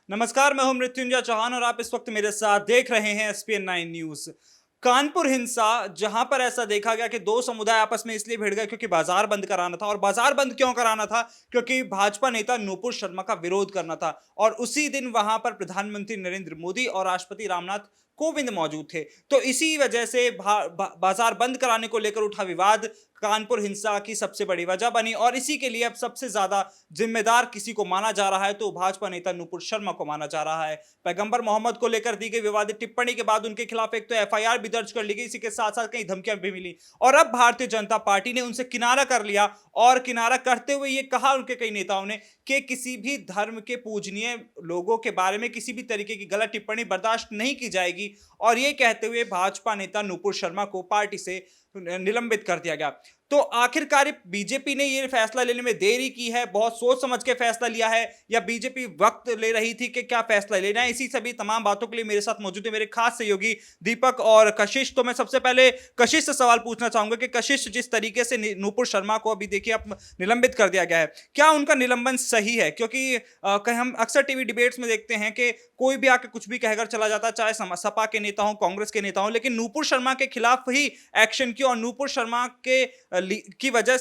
नमस्कार, मैं हूं मृत्युंजय चौहान और आप इस वक्त मेरे साथ देख रहे हैं एसपीएन 9 न्यूज। कानपुर हिंसा, जहां पर ऐसा देखा गया कि दो समुदाय आपस में इसलिए भिड़ गए क्योंकि बाजार बंद कराना था। और बाजार बंद क्यों कराना था? क्योंकि भाजपा नेता नूपुर शर्मा का विरोध करना था। और उसी दिन वहां पर प्रधानमंत्री नरेंद्र मोदी और राष्ट्रपति रामनाथ कोविंद मौजूद थे। तो इसी वजह से बाजार बंद कराने को लेकर उठा विवाद कानपुर हिंसा की सबसे बड़ी वजह बनी। और इसी के लिए अब सबसे ज्यादा जिम्मेदार किसी को माना जा रहा है तो भाजपा नेता नूपुर शर्मा को माना जा रहा है। पैगंबर मोहम्मद को लेकर दी गई विवादित टिप्पणी के बाद उनके खिलाफ एक तो एफआईआर भी दर्ज कर ली गई, इसी के साथ साथ कई धमकियां भी मिली। और अब भारतीय जनता पार्टी ने उनसे किनारा कर लिया। और किनारा करते हुए ये कहा उनके कई नेताओं ने कि किसी भी धर्म के पूजनीय लोगों के बारे में किसी भी तरीके की गलत टिप्पणी बर्दाश्त नहीं की जाएगी। और ये कहते हुए भाजपा नेता नूपुर शर्मा को पार्टी से निलंबित कर दिया गया। तो आखिरकार बीजेपी ने ये फैसला लेने में देरी की है, बहुत सोच समझ के फैसला लिया है, या बीजेपी वक्त ले रही थी कि क्या फैसला लेना है? इसी सभी तमाम बातों के लिए मेरे साथ मौजूद है मेरे खास सहयोगी दीपक और कशिश। तो मैं सबसे पहले कशिश से सवाल पूछना चाहूंगा कि कशिश, जिस तरीके से नूपुर शर्मा को अभी देखिए अब निलंबित कर दिया गया है, क्या उनका निलंबन सही है? क्योंकि हम अक्सर टीवी डिबेट्स में देखते हैं कि कोई भी आके कुछ भी कहकर चला जाता है, चाहे सपा के नेता हो, कांग्रेस के नेता हो, लेकिन नूपुर शर्मा के खिलाफ ही एक्शन क्यों? और नूपुर शर्मा के की वजह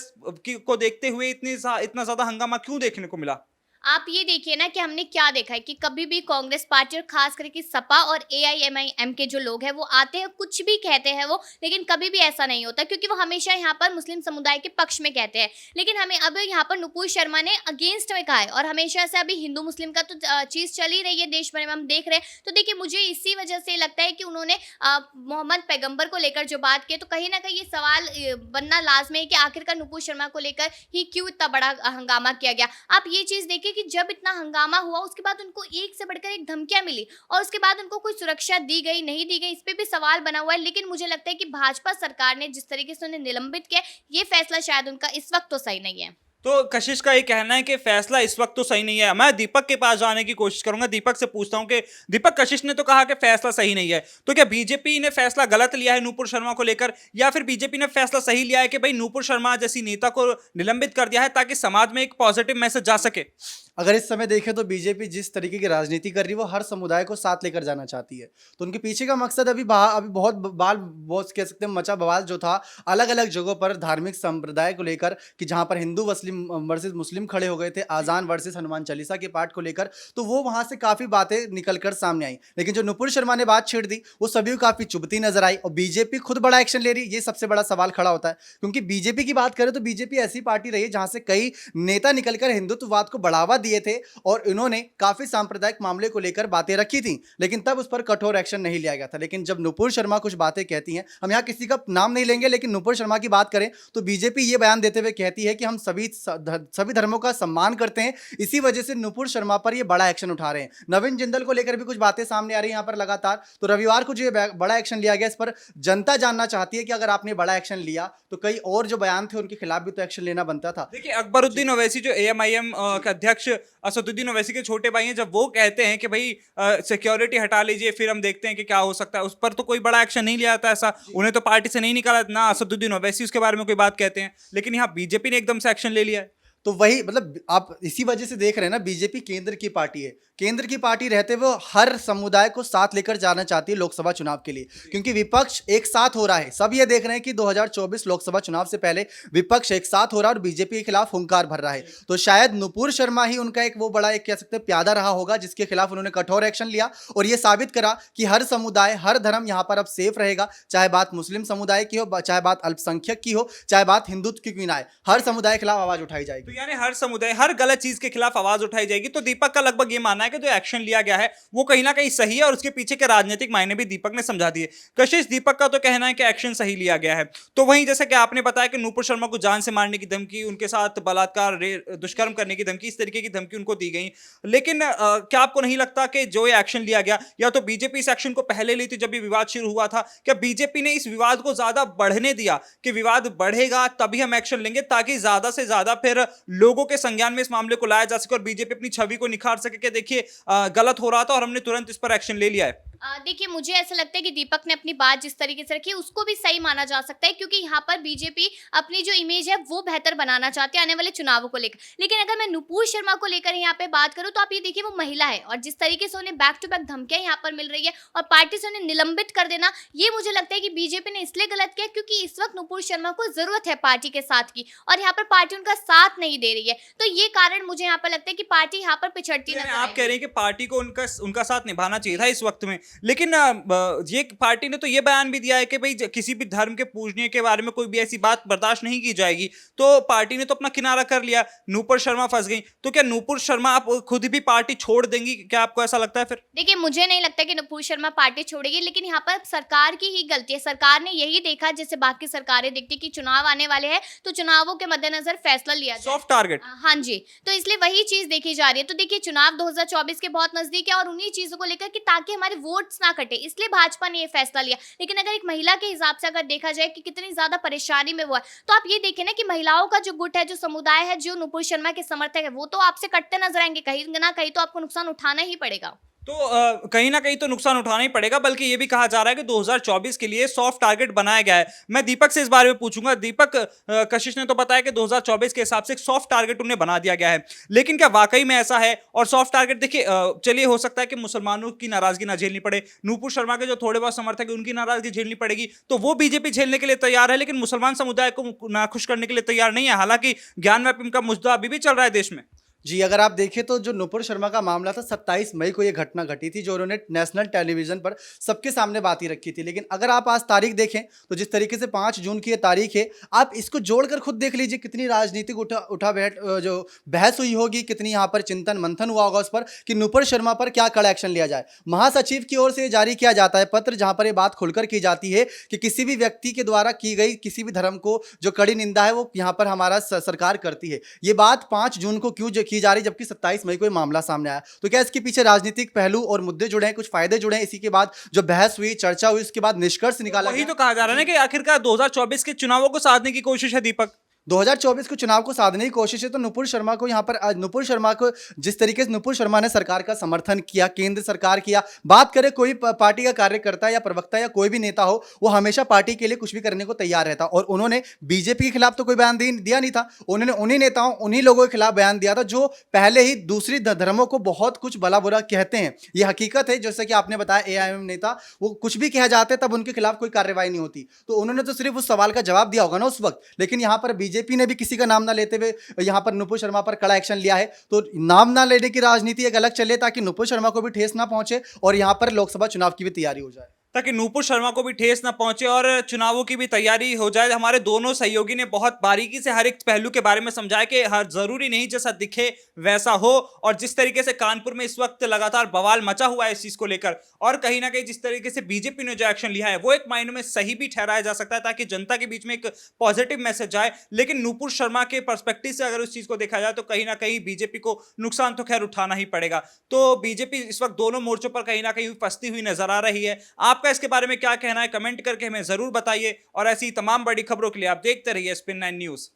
को देखते हुए इतना ज्यादा हंगामा क्यों देखने को मिला? आप ये देखिए ना कि हमने क्या देखा है कि कभी भी कांग्रेस पार्टी और खास करके सपा और एआईएमआईएम के जो लोग हैं वो आते हैं, कुछ भी कहते हैं वो, लेकिन कभी भी ऐसा नहीं होता क्योंकि वो हमेशा यहाँ पर मुस्लिम समुदाय के पक्ष में कहते हैं। लेकिन हमें अब यहाँ पर नुपुर शर्मा ने अगेंस्ट में कहा है और हमेशा से अभी हिंदू मुस्लिम का तो चीज चल ही रही है देश भर में, हम देख रहे हैं। तो देखिए, मुझे इसी वजह से लगता है कि उन्होंने मोहम्मद पैगंबर को लेकर जो बात की, तो कहीं ना कहीं ये सवाल बनना लाजमी है कि आखिरकार नुपुर शर्मा को लेकर ही क्यों इतना बड़ा हंगामा किया गया। आप ये चीज देखिए कि जब इतना हंगामा हुआ उसके बाद उनको एक से बढ़कर एक धमकियां मिली और उसके बाद उनको कोई सुरक्षा दी गई नहीं दी गई, इस पे भी सवाल बना हुआ है। लेकिन मुझे लगता है कि भाजपा सरकार ने जिस तरीके से उन्हें निलंबित किया, ये फैसला शायद उनका इस वक्त तो सही नहीं है। तो कशिश का ये कहना है कि फैसला इस वक्त तो सही नहीं है। मैं दीपक के पास जाने की कोशिश करूंगा, दीपक से पूछता हूं कि दीपक, कशिश ने तो कहा कि फैसला सही नहीं है, तो क्या बीजेपी ने फैसला गलत लिया है नूपुर शर्मा को लेकर, या फिर बीजेपी ने फैसला सही लिया है कि भाई नूपुर शर्मा जैसी नेता को निलंबित कर दिया है ताकि समाज में एक पॉजिटिव मैसेज जा सके? अगर इस समय देखें तो बीजेपी जिस तरीके की राजनीति कर रही है वो हर समुदाय को साथ लेकर जाना चाहती है। तो उनके पीछे का मकसद अभी बहुत बहुत कह सकते हैं मचा बवाल जो था अलग अलग जगहों पर धार्मिक संप्रदाय को लेकर, कि जहां पर हिंदू मुस्लिम वर्सेस मुस्लिम खड़े हो गए थे आजान वर्सेस हनुमान चालीसा के पाठ को लेकर, तो वो वहां से काफी बातें निकलकर सामने आई। लेकिन जो नुपुर शर्मा ने बात छेड़ दी वो सभी को काफी चुभती नजर आई और बीजेपी खुद बड़ा एक्शन ले रही है, ये सबसे बड़ा सवाल खड़ा होता है। क्योंकि बीजेपी की बात करें तो बीजेपी ऐसी पार्टी रही है जहां से कई नेता निकलकर हिंदुत्ववाद को बढ़ावा दिए थे और इन्होंने काफी सांप्रदायिक मामले को लेकर बातें रखी थी, लेकिन तब उस पर कठोर एक्शन नहीं लिया गया था। लेकिन जब नुपुर शर्मा कुछ बातें कहती हैं, हम यहाँ किसी का नाम नहीं लेंगे, लेकिन नुपुर शर्मा की बात करें तो बीजेपी ये बयान देते हुए कहती है कि हम सभी धर्मों का सम्मान करते हैं, इसी वजह से नुपुर शर्मा पर ये बड़ा एक्शन उठा रहे हैं। नवीन जिंदल को लेकर भी कुछ बातें सामने आ रही है यहाँ पर लगातार। तो रविवार को जो ये बड़ा एक्शन लिया गया, इस पर जनता जानना चाहती है कि अगर आपने बड़ा एक्शन लिया तो कई और जो बयान थे उनके खिलाफ भी तो एक्शन लेना बनता था। देखिए, अकबरुद्दीन ओवैसी जो एएमआईएम के अध्यक्ष असदुद्दीन ओवैसी के छोटे भाई हैं, जब वो कहते हैं कि भाई सिक्योरिटी हटा लीजिए फिर हम देखते हैं कि क्या हो सकता है, उस पर तो कोई बड़ा एक्शन नहीं लिया जाता। ऐसा उन्हें तो पार्टी से नहीं निकाला ना, असदुद्दीन ओवैसी उसके बारे में कोई बात कहते हैं, लेकिन यहाँ बीजेपी ने एकदम से एक्शन ले लिया है। तो वही मतलब आप इसी वजह से देख रहे हैं ना, बीजेपी केंद्र की पार्टी है, केंद्र की पार्टी रहते हुए हर समुदाय को साथ लेकर जाना चाहती है लोकसभा चुनाव के लिए, क्योंकि विपक्ष एक साथ हो रहा है। सब ये देख रहे हैं कि 2024 लोकसभा चुनाव से पहले विपक्ष एक साथ हो रहा है और बीजेपी के खिलाफ हुंकार भर रहा है। तो शायद नुपुर शर्मा ही उनका एक वो बड़ा एक कह सकते हैं प्यादा रहा होगा जिसके खिलाफ उन्होंने कठोर एक्शन लिया और ये साबित करा कि हर समुदाय हर धर्म यहाँ पर अब सेफ रहेगा, चाहे बात मुस्लिम समुदाय की हो, चाहे बात अल्पसंख्यक की हो, चाहे बात हिंदुत्व की क्यों ना आए, हर समुदाय के खिलाफ आवाज उठाई जाएगी। तो यानी हर समुदाय हर गलत चीज के खिलाफ आवाज उठाई जाएगी। तो दीपक का लगभग ये मानना है कि जो एक्शन लिया गया है वो कहीं ना कहीं सही है और उसके पीछे के राजनीतिक मायने भी दीपक ने समझा दिए। कशिश, दीपक का तो कहना है कि एक्शन सही लिया गया है। तो वहीं जैसे कि आपने बताया कि नूपुर शर्मा को जान से मारने की धमकी, उनके साथ बलात्कार दुष्कर्म करने की धमकी, इस तरीके की धमकी उनको दी गई। लेकिन क्या आपको नहीं लगता कि जो ये एक्शन लिया गया, या तो बीजेपी इस एक्शन को पहले ली थी जब ये विवाद शुरू हुआ था, क्या बीजेपी ने इस विवाद को ज्यादा बढ़ने दिया कि विवाद बढ़ेगा तभी हम एक्शन लेंगे, ताकि ज्यादा से ज्यादा फिर लोगों के संज्ञान में इस मामले को लाया जा सके और बीजेपी अपनी छवि को निखार सके कि देखिए गलत हो रहा था और हमने तुरंत इस पर एक्शन ले लिया है? देखिए मुझे ऐसा लगता है कि दीपक ने अपनी बात जिस तरीके से रखी है उसको भी सही माना जा सकता है, क्योंकि यहाँ पर बीजेपी अपनी जो इमेज है वो बेहतर बनाना चाहती है आने वाले चुनावों को लेकर। लेकिन अगर मैं नुपुर शर्मा को लेकर यहाँ पे बात करूँ तो आप ये देखिए वो महिला है और जिस तरीके से उन्हें बैक टू बैक धमकियां यहाँ पर मिल रही है और पार्टी से उन्हें निलंबित कर देना, ये मुझे लगता है कि बीजेपी ने इसलिए गलत किया क्योंकि इस वक्त नुपुर शर्मा को जरूरत है पार्टी के साथ की और यहाँ पर पार्टी उनका साथ नहीं दे रही है। तो ये कारण मुझे यहाँ पर लगता है कि पार्टी यहाँ पर पिछड़ती यानी नजर आप कह आएगी। रहे हैं कि पार्टी को उनका उनका साथ निभाना चाहिए था इस वक्त में, लेकिन ये पार्टी ने तो ये बयान भी दिया है कि भाई किसी भी धर्म के पूजने के बारे में कोई भी ऐसी बात बर्दाश्त नहीं की जाएगी। तो पार्टी ने तो अपना किनारा कर लिया, नूपुर शर्मा फंस गई। तो क्या नूपुर शर्मा आप खुद भी पार्टी छोड़ देंगी, क्या आपको ऐसा लगता है फिर? देखिए मुझे नहीं लगता कि नुपुर शर्मा पार्टी छोड़ेगी, लेकिन यहाँ पर सरकार की ही गलती है। सरकार ने यही देखा जैसे बाकी सरकारें देखती कि चुनाव आने वाले हैं तो चुनावों के मद्देनजर फैसला लिया जाए। Soft target. हाँ जी, तो इसलिए वही चीज देखी जा रही है। तो देखिए चुनाव 2024 के बहुत नजदीक है और उन्हीं चीजों को लेकर कि ताकि हमारे वोट्स ना कटे, इसलिए भाजपा ने ये फैसला लिया। लेकिन अगर एक महिला के हिसाब से अगर देखा जाए कि कितनी ज्यादा परेशानी में वो है, तो आप ये देखें ना कि महिलाओं का जो गुट है, जो समुदाय है, जो नुपुर शर्मा के समर्थक है, वो तो आपसे कटते नजर आएंगे। कहीं ना कहीं तो आपको नुकसान उठाना ही पड़ेगा। तो कहीं ना कहीं तो नुकसान उठाना ही पड़ेगा, बल्कि ये भी कहा जा रहा है कि 2024 के लिए सॉफ्ट टारगेट बनाया गया है। मैं दीपक से इस बारे में पूछूंगा। दीपक, कशिश ने तो बताया कि 2024 के हिसाब से एक सॉफ्ट टारगेट उन्हें बना दिया गया है, लेकिन क्या वाकई में ऐसा है? और सॉफ्ट टारगेट देखिए, चलिए हो सकता है कि मुसलमानों की नाराजगी ना झेलनी पड़े, नूपुर शर्मा के जो थोड़े बहुत समर्थक है उनकी नाराजगी झेलनी पड़ेगी, तो वो बीजेपी झेलने के लिए तैयार है, लेकिन मुसलमान समुदाय को नाखुश करने के लिए तैयार नहीं है। हालांकि ज्ञान मैपिंग का मुद्दा अभी भी चल रहा है देश में। जी, अगर आप देखें तो जो नुपुर शर्मा का मामला था 27 मई को ये घटना घटी थी, जो उन्होंने नेशनल टेलीविजन पर सबके सामने बात ही रखी थी। लेकिन अगर आप आज तारीख देखें तो जिस तरीके से 5 जून की ये तारीख है, आप इसको जोड़कर खुद देख लीजिए कितनी राजनीतिक उठा बैठ जो बहस हुई होगी, कितनी यहाँ पर चिंतन मंथन हुआ होगा उस पर कि नुपुर शर्मा पर क्या कड़ा एक्शन लिया जाए। महासचिव की ओर से ये जारी किया जाता है पत्र, जहाँ पर ये बात खुलकर की जाती है कि किसी भी व्यक्ति के द्वारा की गई किसी भी धर्म को जो कड़ी निंदा है वो यहाँ पर हमारा सरकार करती है। ये बात 5 जून को क्यों की जा रही, जबकि 27 मई को ये मामला सामने आया? तो क्या इसके पीछे राजनीतिक पहलू और मुद्दे जुड़े हैं, कुछ फायदे जुड़े हैं? इसी के बाद जो बहस हुई, चर्चा हुई, उसके बाद निष्कर्ष निकाला वही गया। तो कहा जा रहा है ना कि आखिरकार 2024 के चुनावों को साधने की कोशिश है दीपक। 2024 के चुनाव को साधने की कोशिश है। तो नुपुर शर्मा को यहाँ पर नुपुर शर्मा को जिस तरीके से नुपुर शर्मा ने सरकार का समर्थन किया, केंद्र सरकार किया, बात करें कोई पार्टी का कार्यकर्ता या प्रवक्ता या कोई भी नेता हो, वो हमेशा पार्टी के लिए कुछ भी करने को तैयार रहता। और उन्होंने बीजेपी के खिलाफ तो कोई बयान दिया नहीं था, उन्होंने उन्हीं नेताओं, उन्हीं लोगों के खिलाफ बयान दिया था जो पहले ही दूसरी धर्मों को बहुत कुछ भला बुरा कहते हैं। ये हकीकत है, जैसे कि आपने बताया एआईएम नेता, वो कुछ भी कह जाते तब उनके खिलाफ कोई कार्रवाई नहीं होती। तो उन्होंने तो सिर्फ उस सवाल का जवाब दिया होगा ना उस वक्त। लेकिन यहाँ पर बीजेपी ने भी किसी का नाम ना लेते हुए यहां पर नुपुर शर्मा पर कड़ा एक्शन लिया है। तो नाम ना लेने की राजनीति एक अलग चले, ताकि नुपुर शर्मा को भी ठेस ना पहुंचे और यहां पर लोकसभा चुनाव की भी तैयारी हो जाए, ताकि नूपुर शर्मा को भी ठेस ना पहुंचे और चुनावों की भी तैयारी हो जाए। हमारे दोनों सहयोगी ने बहुत बारीकी से हर एक पहलू के बारे में समझाया कि हर जरूरी नहीं जैसा दिखे वैसा हो, और जिस तरीके से कानपुर में इस वक्त लगातार बवाल मचा हुआ है इस चीज को लेकर, और कहीं ना कहीं जिस तरीके से बीजेपी ने जो एक्शन लिया है वो एक मायने में सही भी ठहराया जा सकता है, ताकि जनता के बीच में एक पॉजिटिव मैसेज जाए। लेकिन नूपुर शर्मा के पर्सपेक्टिव से अगर उस चीज को देखा जाए तो कहीं ना कहीं बीजेपी को नुकसान तो खैर उठाना ही पड़ेगा। तो बीजेपी इस वक्त दोनों मोर्चों पर कहीं ना कहीं फंसती हुई नजर आ रही है। आपका इसके बारे में क्या कहना है, कमेंट करके हमें जरूर बताइए, और ऐसी तमाम बड़ी खबरों के लिए आप देखते रहिए SPN9 न्यूज।